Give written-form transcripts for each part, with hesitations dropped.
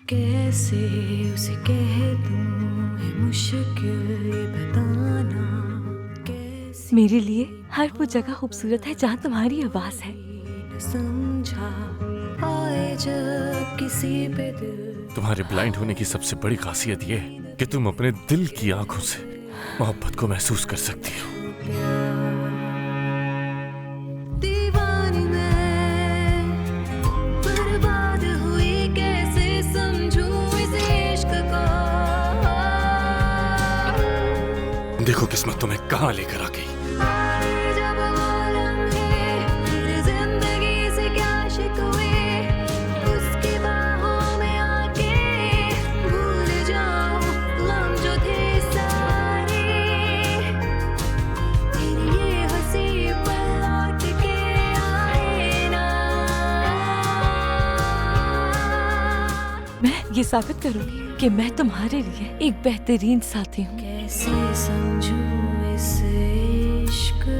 कैसे उसे कह दूं है मुश्किल ये बताना कैसे मेरे लिए हर वो जगह खूबसूरत है जहाँ तुम्हारी आवाज है। न समझा आए जब किसी पे दिल। तुम्हारे ब्लाइंड होने की सबसे बड़ी खासियत ये है कि तुम अपने दिल की आंखों से मोहब्बत को महसूस कर सकती हो। दीवानी मैं बर्बाद हुई कैसे समझूं इस इश्क को। देखो किस्मत तुम्हें कहाँ लेकर आ गई। जब वो लम्हे मेरी जिंदगी से क्या शिकवे उसकी बाहों में आके भूल जाऊं गम जो थे सारे तेरी ये हंसी पल लौट के आए ना। मैं ये साबित करूंगी कि मैं तुम्हारे लिए एक बेहतरीन साथी हूँ। कैसे समझूं इस इश्क को।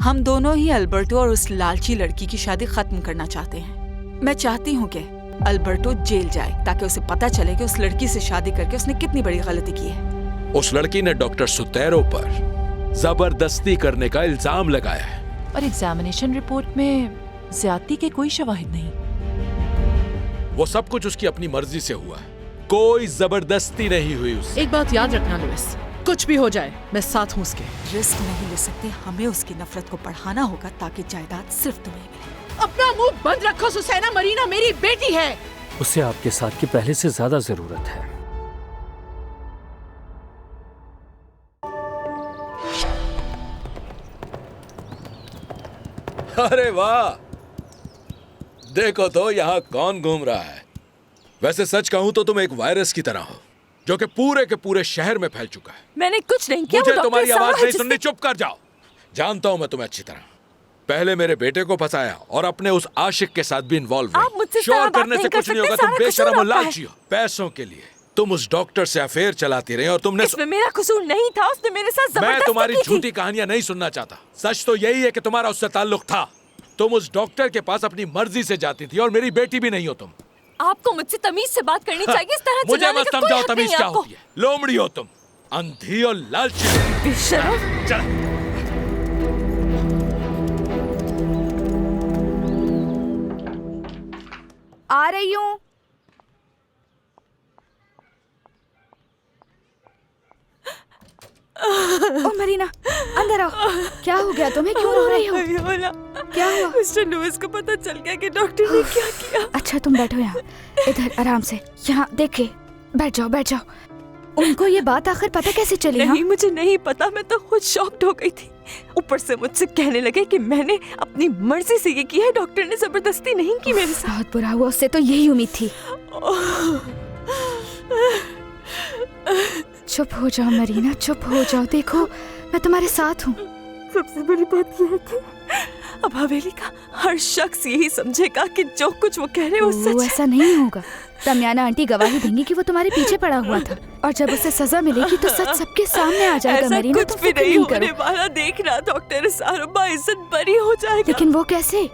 हम दोनों ही अल्बर्टो और उस लालची लड़की की शादी खत्म करना चाहते हैं। मैं चाहती हूँ कि अल्बर्टो जेल जाए ताकि उसे पता चले कि उस लड़की से शादी करके उसने कितनी बड़ी गलती की है। उस लड़की ने डॉक्टर सुतेरो पर जबरदस्ती करने का इल्जाम लगाया है। और एग्जामिनेशन रिपोर्ट में ज्यादती के कोई शवाहिद नहीं। वो सब कुछ उसकी अपनी मर्जी से हुआ है, कोई जबरदस्ती नहीं हुई उससे। एक बात याद रखना लुइस, कुछ भी हो जाए मैं साथ हूँ उसके। रिस्क नहीं ले सकते, हमें उसकी नफरत को बढ़ाना होगा ताकि जायदाद सिर्फ तुम्हें मिले। अपना मुंह बंद रखो सुसैना, मरीना मेरी बेटी है। उसे आपके साथ की पहले से ज्यादा जरूरत है। अरे वाह, देखो तो यहाँ कौन घूम रहा है। वैसे सच कहूँ तो तुम एक वायरस की तरह हो जो कि पूरे के पूरे शहर में फैल चुका है। मैंने कुछ नहीं किया। मुझे तुम्हारी आवाज नहीं सुननी, चुप कर जाओ। जानता हूँ मैं तुम्हें अच्छी तरह। पहले मेरे बेटे को फंसाया और अपने उस आशिक के साथ भी इन्वॉल्व आप मुझसे शोर बात करने नहीं से कर कुछ नहीं सकते, होगा। तुम सारा बेशरम कसूर और आपका है। लालची हो। पैसों के लिए तुम उस डॉक्टर से अफेयर चलाती रही और तुमने इसमें मेरा कसूर नहीं था, उसने मेरे साथ मैं जबरदस्ती तुम्हारी की थी। झूठी कहानियां नहीं सुनना चाहता। सच तो यही है कि तुम्हारा उससे ताल्लुक था। तुम उस डॉक्टर के पास अपनी मर्जी से जाती थी और मेरी बेटी भी नहीं हो तुम। आपको मुझसे तमीज से बात करनी चाहिए, इस तरह मुझे चिल्लाने मत का कोई समझाओ हक तमीज नहीं क्या आपको। होती है। लोमड़ी हो तुम, अंधी और लालची। बेशरम। चल। आ रही हूँ। ओ मरीना, अंदर आओ। क्या हो गया तुम्हें, क्यों रो रही हो? क्या हुआ? मिस्टर लुइस को पता चल गया कि डॉक्टर ने क्या किया। अच्छा तुम बैठो यहाँ, इधर आराम से। यहाँ देखे, बैठ जाओ बैठ जाओ। उनको ये बात आखिर पता कैसे चली? नहीं, मुझे नहीं पता, मैं तो खुद शॉक्ड हो गई थी। ऊपर से मुझसे कहने लगे कि मैंने अपनी मर्जी से ये किया है, डॉक्टर ने जबरदस्ती नहीं की मेरे साथ। बहुत बुरा हुआ, उससे तो यही उम्मीद थी। चुप हो जाओ मरीना, चुप हो जाओ। देखो मैं तुम्हारे साथ हूँ। सबसे बड़ी बात यह है कि अब हवेली का हर शख्स यही समझेगा कि जो कुछ वो कह रहे हैं वो सच है। ऐसा नहीं होगा। दमियाना आंटी गवाही देंगी कि वो तुम्हारे पीछे पड़ा हुआ था, और जब उसे सजा मिलेगी तो सच सबके सामने आ जाएगा। ऐसा मरीना, कुछ तुम भी फिक्र नहीं नहीं करो। होने वाला। देखना डॉक्टर सारुबा इज्जत बरी हो जाएगा। लेकिन वो कैसे?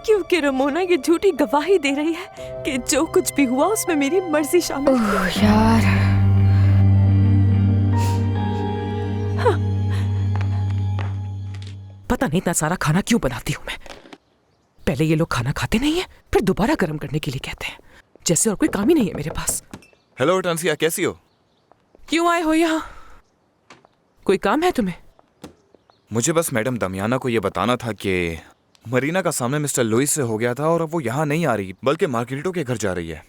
क्योंकि रमोना ये झूठी गवाही दे रही है कि जो कुछ भी हुआ उसमें मेरी मर्जी शामिल है। ओह यार, पता नहीं इतना सारा खाना क्यों बनाती हूँ मैं। पहले ये लोग खाना खाते नहीं है, फिर दोबारा गर्म करने के लिए कहते हैं, जैसे और कोई काम ही नहीं है मेरे पास। हेलो टंसिया, कैसी हो? क्यों आए हो यहाँ? कोई काम है तुम्हें? मुझे बस मैडम दमियाना को ये बताना था कि मरीना का सामना मिस्टर लुइस से हो गया था और अब वो यहाँ नहीं आ रही बल्कि मार्गरेटो के घर जा रही है।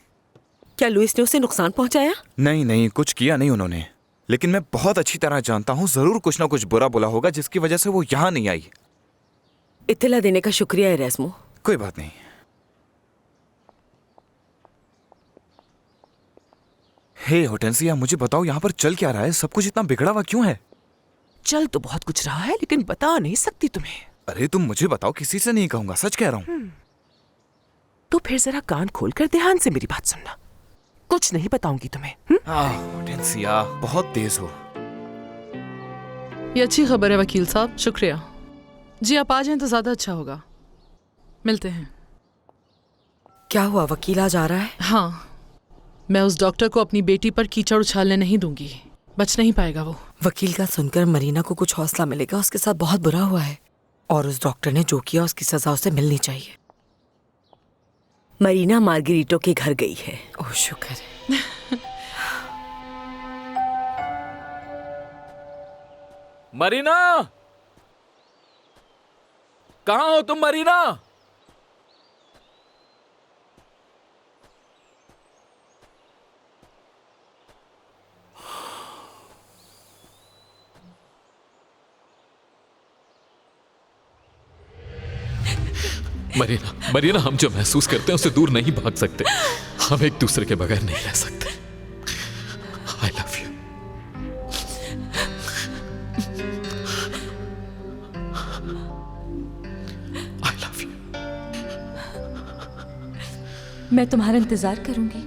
क्या लुइस ने उसे नुकसान पहुंचाया? नहीं नहीं, कुछ किया नहीं उन्होंने, लेकिन मैं बहुत अच्छी तरह जानता हूँ जरूर कुछ ना कुछ बुरा बोला होगा जिसकी वजह से वो यहाँ नहीं आई। इत्तला देने का शुक्रिया एरेस्मो। कोई बात नहीं। हे होटेंसिया, मुझे बताओ यहाँ पर चल क्या रहा है? सब कुछ इतना बिगड़ा हुआ क्यों है? चल तो बहुत कुछ रहा है लेकिन बता नहीं सकती तुम्हें। अरे तुम मुझे बताओ, किसी से नहीं कहूंगा, सच कह रहा हूँ। तो फिर जरा कान खोलकर ध्यान से मेरी बात सुनना। कुछ नहीं बताऊंगी तुम्हें। होटेंसिया, बहुत तेज हो। ये अच्छी खबर है वकील साहब, शुक्रिया जी। आप आ जाएं तो ज्यादा अच्छा होगा। मिलते हैं। क्या हुआ, वकील आज आ रहा है? हाँ, मैं उस डॉक्टर को अपनी बेटी पर कीचड़ उछालने नहीं दूंगी। बच नहीं पाएगा वो। वकील का सुनकर मरीना को कुछ हौसला मिलेगा। उसके साथ बहुत बुरा हुआ है और उस डॉक्टर ने जो किया उसकी सजा उसे मिलनी चाहिए। मरीना मार्गेरिटो के घर गई है। ओह शुक्र है। मरीना, कहाँ हो तुम मरीना? मरीना, मरीना, हम जो महसूस करते हैं उससे दूर नहीं भाग सकते। हम एक दूसरे के बगैर नहीं रह सकते। I love you. I love you. मैं तुम्हारा इंतजार करूंगी।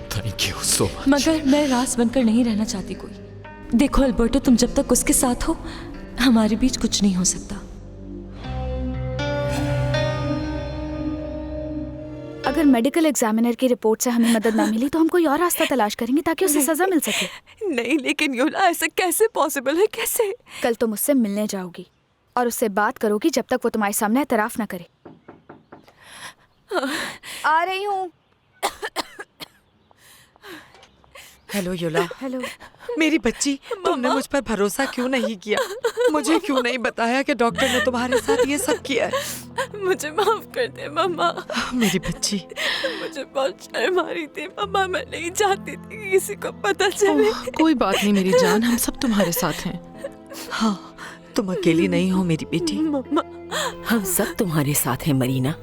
Thank you so much. मगर मैं रास बनकर नहीं रहना चाहती कोई। देखो अल्बर्टो, तुम जब तक उसके साथ हो हमारे बीच कुछ नहीं हो सकता। अगर मेडिकल एग्जामिनर की रिपोर्ट से हमें मदद ना मिली तो हम कोई और रास्ता तलाश करेंगे ताकि उसे सजा मिल सके। नहीं, लेकिन योला ऐसा कैसे पॉसिबल है? कैसे? कल तुम उससे मिलने जाओगी और उससे बात करोगी जब तक वो तुम्हारे सामने एतराफ ना करे। आ रही हूँ। हेलो योला। हेलो मेरी बच्ची, तुमने मुझ पर भरोसा क्यों नहीं किया? मुझे क्यों नहीं बताया कि डॉक्टर ने तुम्हारे साथ ये सब किया है? मुझे माफ कर दे मम्मा। मेरी बच्ची, मुझे बहुत शर्म आ रही थी मम्मा। मैं नहीं चाहती थी कि किसी को पता चले। कोई बात नहीं मेरी जान, हम सब तुम्हारे साथ हैं। हाँ, तुम अकेली नहीं हो मेरी बेटी। मम्मा, हम सब तुम्हारे साथ हैं मरीना।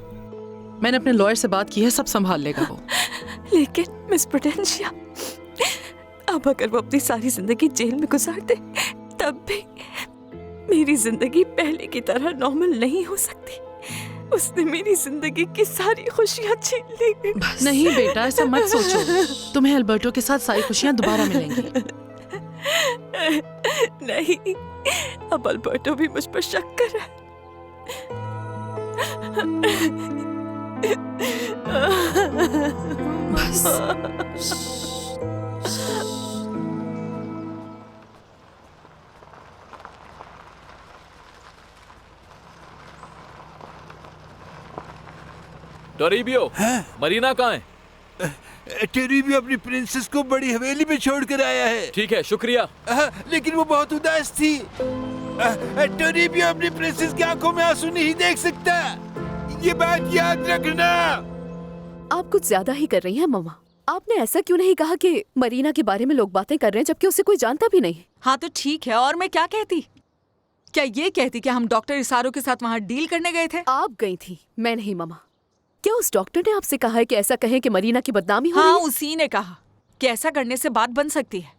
मैंने अपने लॉयर से बात की है, सब संभाल लेगा वो। लेकिन मिस पोटेंशिया, अब अगर वो अपनी सारी जिंदगी जेल में गुजार दे तब भी मेरी जिंदगी पहले की तरह नॉर्मल नहीं हो सकती। उसने मेरी जिंदगी की सारी खुशियां छीन ली। नहीं बेटा, ऐसा मत सोचो। तुम्हें अल्बर्टो के साथ सारी खुशियां दोबारा मिलेंगी। नहीं, अब अल्बर्टो भी मुझ पर शक कर रहा है। बस। टोरिबियो, मरीना कहाँ है? टोरिबियो अपनी प्रिंसेस को बड़ी हवेली में छोड़ कर आया है। ठीक है, शुक्रिया। लेकिन वो बहुत उदास थी। टोरिबियो अपनी प्रिंसेस की आंखों में आंसू नहीं देख सकता। ये बात याद रखना। आप कुछ ज्यादा ही कर रही हैं मम्मा। आपने ऐसा क्यों नहीं कहा कि मरीना के बारे में लोग बातें कर रहे हैं जबकि उसे कोई जानता भी नहीं? हाँ तो ठीक है, और मैं क्या कहती? क्या ये कहती कि हम डॉक्टर इसारो के साथ वहाँ डील करने गए थे? आप गई थी, मैं नहीं मम्मा। क्या उस डॉक्टर ने आपसे कहा है कि ऐसा कहें कि मरीना की बदनामी हो रही है? उसी ने कहा कि ऐसा करने से बात बन सकती है।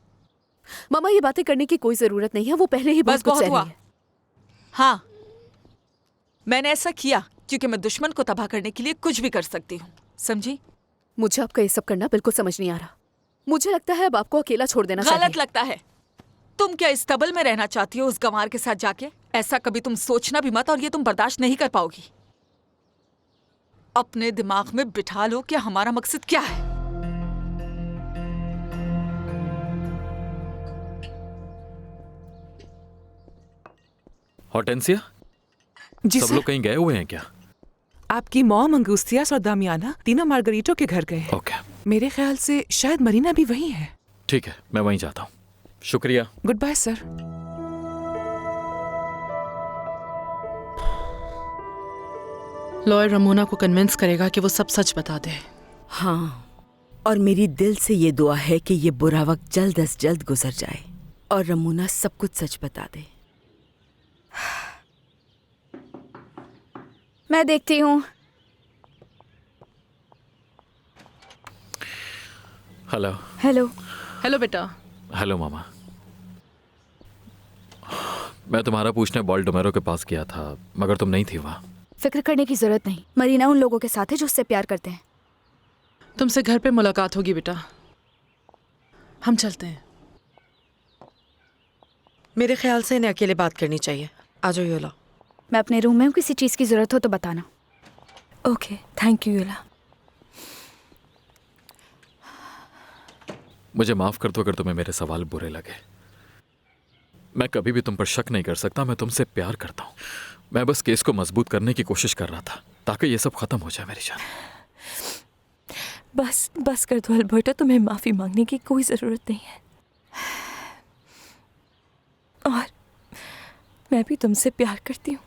मम्मा, ये बातें करने की कोई जरूरत नहीं है, वो पहले ही बस बहुत बहुत हुआ। है। हाँ, मैंने ऐसा किया क्योंकि मैं दुश्मन को तबाह करने के लिए कुछ भी कर सकती हूँ, समझी? मुझे आपका ये सब करना बिल्कुल समझ नहीं आ रहा। मुझे लगता है अब आपको अकेला छोड़ देना चाहिए। गलत लगता है। तुम क्या इस तबल में रहना चाहती हो उस गंवार के साथ जाके? ऐसा कभी तुम सोचना भी मत, और ये तुम बर्दाश्त नहीं कर पाओगी। अपने दिमाग में बिठा लो कि हमारा मकसद क्या है। हॉर्टेंसिया, जी सब सर। लोग कहीं गए हुए हैं क्या? आपकी मॉम अंगूस्तियास और दामियाना तीनों मार्गरीटो के घर गए हैं। ओके। मेरे ख्याल से शायद मरीना भी वही है। ठीक है, मैं वहीं जाता हूँ। शुक्रिया। Good bye sir. Lawyer Ramona को कन्विंस करेगा कि वो सब सच बता दे। हाँ, और मेरी दिल से ये दुआ है कि ये बुरा वक्त जल्द अज जल्द गुजर जाए और रमोना सब कुछ सच बता दे। मैं देखती हूँ। हेलो। हेलो। हेलो बेटा। हेलो मामा। मैं तुम्हारा पूछने बॉल्डोमेरो के पास गया था, मगर तुम नहीं थी वहाँ। फिक्र करने की जरूरत नहीं। मरीना उन लोगों के साथ है जो उससे प्यार करते हैं। तुमसे घर पे मुलाकात होगी बेटा। हम चलते हैं। मेरे ख्याल से इन्हें अकेले बात करनी चाहिए। आ जाओ योला। मैं अपने रूम में हूँ, किसी चीज़ की ज़रूरत हो तो बताना। ओके, थैंक यू युला। मुझे माफ कर दो अगर तुम्हें मेरे सवाल बुरे लगे। मैं कभी भी तुम पर शक नहीं कर सकता, मैं तुमसे प्यार करता हूँ। मैं बस केस को मजबूत करने की कोशिश कर रहा था ताकि ये सब खत्म हो जाए मेरी जान। बस कर दो अल्बर्टो, तुम्हें माफी मांगने की कोई जरूरत नहीं है। और मैं भी तुमसे प्यार करती हूँ।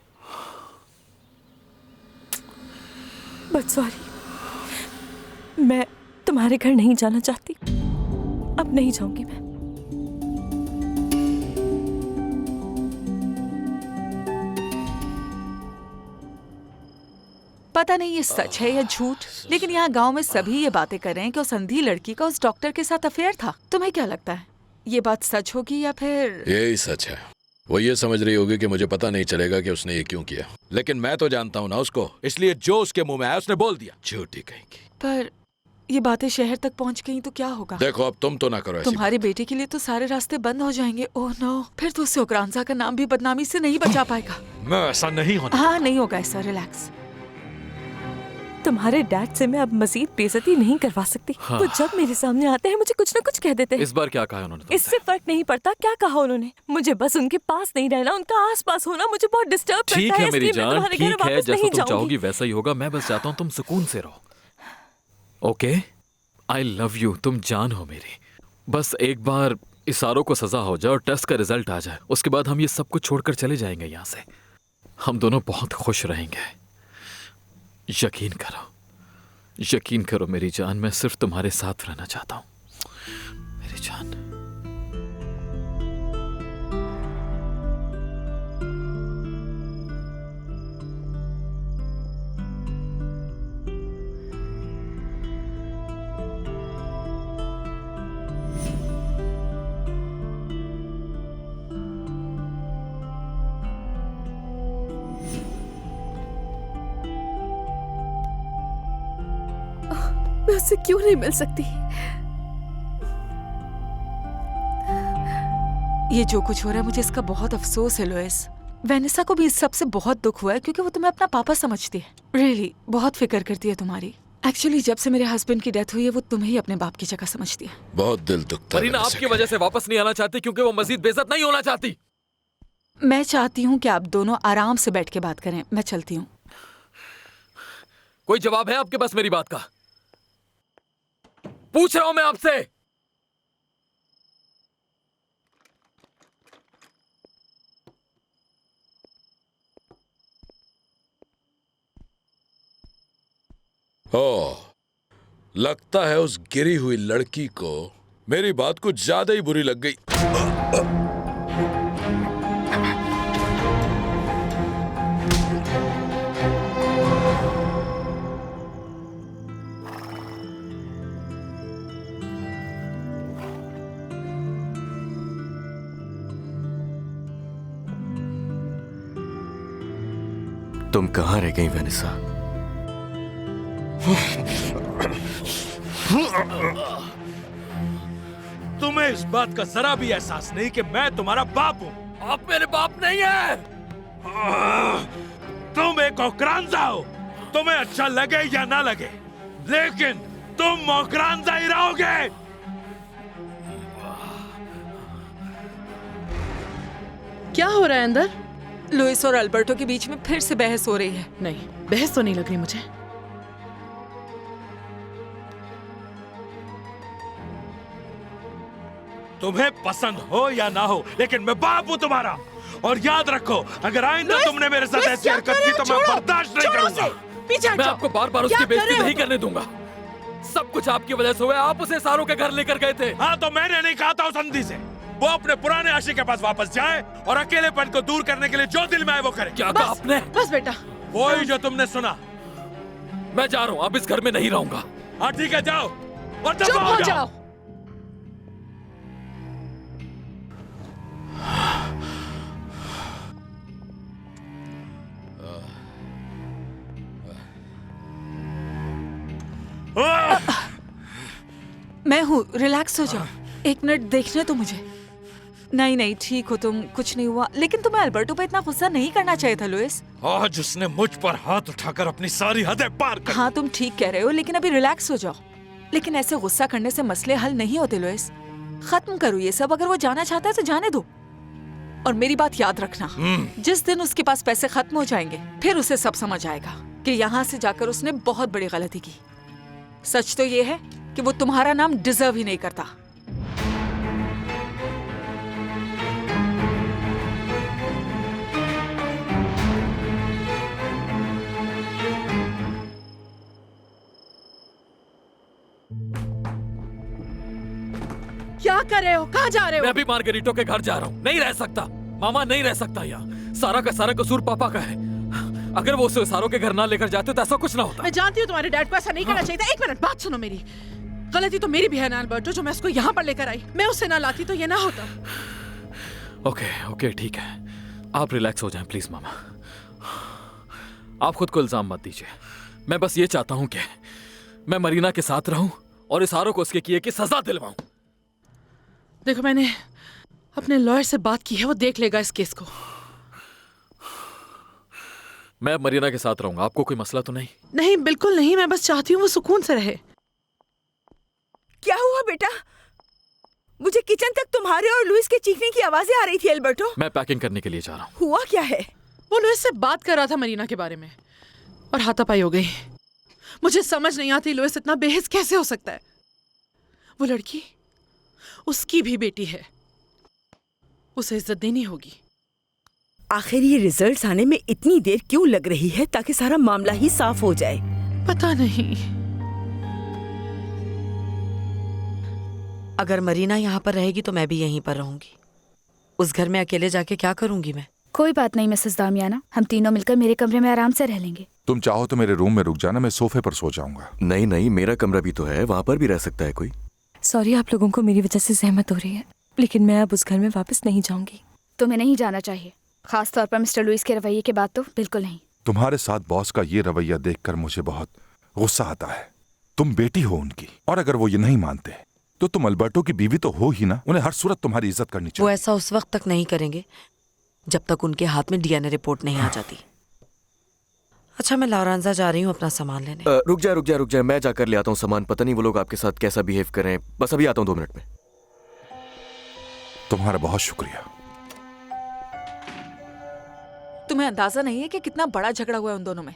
बट सॉरी, मैं तुम्हारे घर नहीं जाना चाहती। अब नहीं जाऊंगी मैं। पता नहीं ये सच है या झूठ, लेकिन यहाँ गांव में सभी ये बातें कर रहे हैं कि उस अंधी लड़की का उस डॉक्टर के साथ अफेयर था। तुम्हें क्या लगता है, ये बात सच होगी या फिर? यही सच है। वो ये समझ रही होगी कि मुझे पता नहीं चलेगा कि उसने ये क्यों किया, लेकिन मैं तो जानता हूँ ना उसको, इसलिए जो उसके मुंह में आया उसने बोल दिया। झूठी कहेंगी। पर ये बातें शहर तक पहुँच गई तो क्या होगा? देखो अब तुम तो ना करो ऐसी तुम्हारी बेटी के लिए तो सारे रास्ते बंद हो जाएंगे। ओह नो, फिर तो उसे ओकरांजा का नाम भी बदनामी से नहीं बचा पाएगा। मैं ऐसा नहीं होने। हाँ, नहीं होगा ऐसा, रिलैक्स। तुम्हारे डैड से मैं अब मजीद बेइज्जती नहीं करवा सकती। हाँ। वो जब मेरे सामने आते हैं मुझे कुछ न कुछ कह देते हैं। इस बार क्या कहा उन्होंने तुमसे? इससे फर्क नहीं पड़ता क्या कहा उन्होंने, मुझे बस उनके पास नहीं रहना, उनका आसपास होना मुझे बहुत डिस्टर्ब करता है। ठीक है मेरी इसलिए मैं जान, तुम्हारे घर ठीक है, वापस जैसा नहीं तुम जाऊंगी। चाहोगी वैसा ही होगा। मैं बस चाहता हूँ तुम सुकून से रहो। ओके, आई लव यू, तुम जान हो मेरी। बस एक बार इशारों को सजा हो जाए और टेस्ट का रिजल्ट आ जाए, उसके बाद हम ये सब कुछ छोड़कर चले जाएंगे यहाँ से। हम दोनों बहुत खुश रहेंगे। यकीन करो, यकीन करो मेरी जान, मैं सिर्फ तुम्हारे साथ रहना चाहता हूँ मेरी जान। मैं उससे क्यों नहीं मिल सकती? ये जो कुछ हो रहा है मुझे इसका बहुत अफसोस है लोइस। वेनेसा को भी इस सब से बहुत दुख हुआ है क्योंकि वो तुम्हें अपना पापा समझती है। रियली बहुत फिक्र करती है तुम्हारी। एक्चुअली जब से मेरे हस्बैंड की डेथ हुई है वो तुम्हें ही अपने बाप की जगह समझती है। बहुत दिल दुखता है। मरीना आपकी वजह से वापस नहीं आना चाहती क्योंकि वो मजीद बेइज्जत नहीं होना चाहती। मैं चाहती हूँ कि आप दोनों आराम से बैठ के बात करें। मैं चलती हूँ। कोई जवाब है आपके पास मेरी बात का? पूछ रहा हूं मैं आपसे। ओह, लगता है उस गिरी हुई लड़की को मेरी बात कुछ ज्यादा ही बुरी लग गई। तुम कहाँ रह गई वेनेसा? तुम्हें इस बात का जरा भी एहसास नहीं कि मैं तुम्हारा बाप हूँ। आप मेरे बाप नहीं है। तुम एक ओकरांजा हो। तुम्हें अच्छा लगे या ना लगे, लेकिन तुम ओकरांजा ही रहोगे। क्या हो रहा है अंदर? लुइस और अल्बर्टो के बीच में फिर से बहस हो रही है। नहीं, बहस तो नहीं लग रही मुझे। तुम्हें पसंद हो या ना हो, लेकिन मैं बाप हूँ तुम्हारा। और याद रखो, अगर आइंदा तुमने मेरे साथ ऐसी हरकत की तो मैं बर्दाश्त नहीं करूंगा। मैं आपको बार बार उसकी बेइज्जती नहीं करने दूंगा। सब कुछ आपकी वजह से हुआ। आप उसे सारों के घर लेकर गए थे। हाँ, तो मैंने नहीं कहा था उस अंधी से वो अपने पुराने आशिक के पास वापस जाए और अकेलेपन को दूर करने के लिए जो दिल में आए वो करे। क्या कहा आपने? बस बेटा, वही जो तुमने सुना। मैं जा रहा हूँ, अब इस घर में नहीं रहूंगा। हाँ ठीक है, जाओ और चुप हो जाओ। मैं हूँ, रिलैक्स हो जाओ। एक मिनट देखने तो मुझे। नहीं नहीं ठीक हो तुम, कुछ नहीं हुआ। लेकिन तुम्हें अल्बर्टो पे इतना गुस्सा नहीं करना चाहिए था लुइस। आज उसने मुझ पर हाथ उठाकर अपनी सारी हदें पार कर। हाँ तुम ठीक कह रहे हो, लेकिन अभी रिलैक्स हो जाओ। लेकिन ऐसे गुस्सा करने से मसले हल नहीं होते लुइस। खत्म करो ये सब। अगर वो जाना चाहता है तो जाने दो। और मेरी बात याद रखना, जिस दिन उसके पास पैसे खत्म हो जाएंगे फिर उसे सब समझ आएगा कि यहाँ से जाकर उसने बहुत बड़ी गलती की। सच तो ये है कि वो तुम्हारा नाम डिजर्व ही नहीं करता। क्या कर रहे हो? कहाँ जा रहे हो? मैं अभी मार्गेरिटो के घर जा रहा हूँ। नहीं रह सकता मामा, नहीं रह सकता यहाँ। सारा का सारा कसूर पापा का है। अगर वो उसे सारों के घर ना लेकर जाते तो ऐसा कुछ ना होता। मैं जानती हूँ तुम्हारे डैड को ऐसा नहीं करना चाहिए था। एक मिनट बात सुनो मेरी। गलती तो मेरी भी है ना अल्बर्टो, जो मैं उसको यहाँ पर लेकर आई। मैं उसे ना लाती तो ये ना होता। ओके ओके ठीक है, आप रिलैक्स हो जाएं प्लीज मामा। आप खुद को इल्जाम मत दीजिए। मैं बस ये चाहता हूँ कि मैं मरीना के साथ रहूं और इस आरोप को उसके किए की सजा दिलवाऊं। देखो मैंने अपने लॉयर से बात की है, वो देख लेगा इस केस को। मैं अब मरीना के साथ रहूंगा। आपको कोई मसला तो नहीं? नहीं बिल्कुल नहीं, मैं बस चाहती हूँ वो सुकून से रहे। क्या हुआ बेटा? मुझे किचन तक तुम्हारे और लुइस के चीखने की आवाजें आ रही थी अल्बर्टो। मैं पैकिंग करने के लिए जा रहा हूँ। हुआ क्या है? वो लुइस से बात कर रहा था मरीना के बारे में और हाथापाई हो गई। मुझे समझ नहीं आती लुइस इतना बेहिस कैसे हो सकता है। वो लड़की उसकी भी बेटी है, उसे इज्जत देनी होगी। आखिर ये रिजल्ट्स आने में इतनी देर क्यों लग रही है ताकि सारा मामला ही साफ हो जाए? पता नहीं। अगर मरीना यहाँ पर रहेगी तो मैं भी यहीं पर रहूंगी। उस घर में अकेले जाके क्या करूंगी मैं? कोई बात नहीं मिसेस दामियाना, हम तीनों मिलकर मेरे कमरे में आराम से रह लेंगे। तुम चाहो तो मेरे रूम में रुक जाना, मैं सोफे पर सो जाऊंगा। नहीं नहीं, मेरा कमरा भी तो है, वहाँ पर भी रह सकता है कोई। सॉरी आप लोगों को मेरी वजह से सहमत हो रही है, लेकिन मैं अब उस घर में वापस नहीं जाऊंगी। तुम्हें नहीं जाना चाहिए, खास तौर पर मिस्टर लुइस के रवैये के बाद तो बिल्कुल नहीं। तुम्हारे साथ बॉस का ये रवैया देखकर मुझे बहुत गुस्सा आता है। तुम बेटी हो उनकी, और अगर वो ये नहीं मानते तो तुम अल्बर्टो की बीवी तो हो ही ना। उन्हें हर सूरत तुम्हारी इज्जत करनी चाहिए। वो ऐसा उस वक्त तक नहीं करेंगे जब तक उनके हाथ में डीएनए रिपोर्ट नहीं आ जाती। अच्छा मैं लॉरेंजा जा रही हूँ अपना सामान लेने। रुक जा, मैं जाकर ले आता हूँ सामान। पता नहीं वो लोग आपके साथ कैसा बिहेव कर रहे हैं। बस अभी आता हूँ 2 मिनट में। तुम्हारा बहुत शुक्रिया। तुम्हें अंदाजा नहीं है कि कितना बड़ा झगड़ा हुआ है उन दोनों में।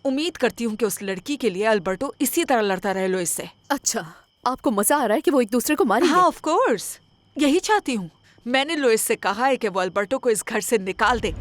उम्मीद करती हूँ कि उस लड़की के लिए अल्बर्टो इसी तरह लड़ता रहे लुइस से। अच्छा, आपको मजा आ रहा है कि वो एक दूसरे को मारेंगे? हाँ ऑफ कोर्स, यही चाहती हूँ। मैंने लुइस से कहा है कि वो अल्बर्टो को इस घर से निकाल दे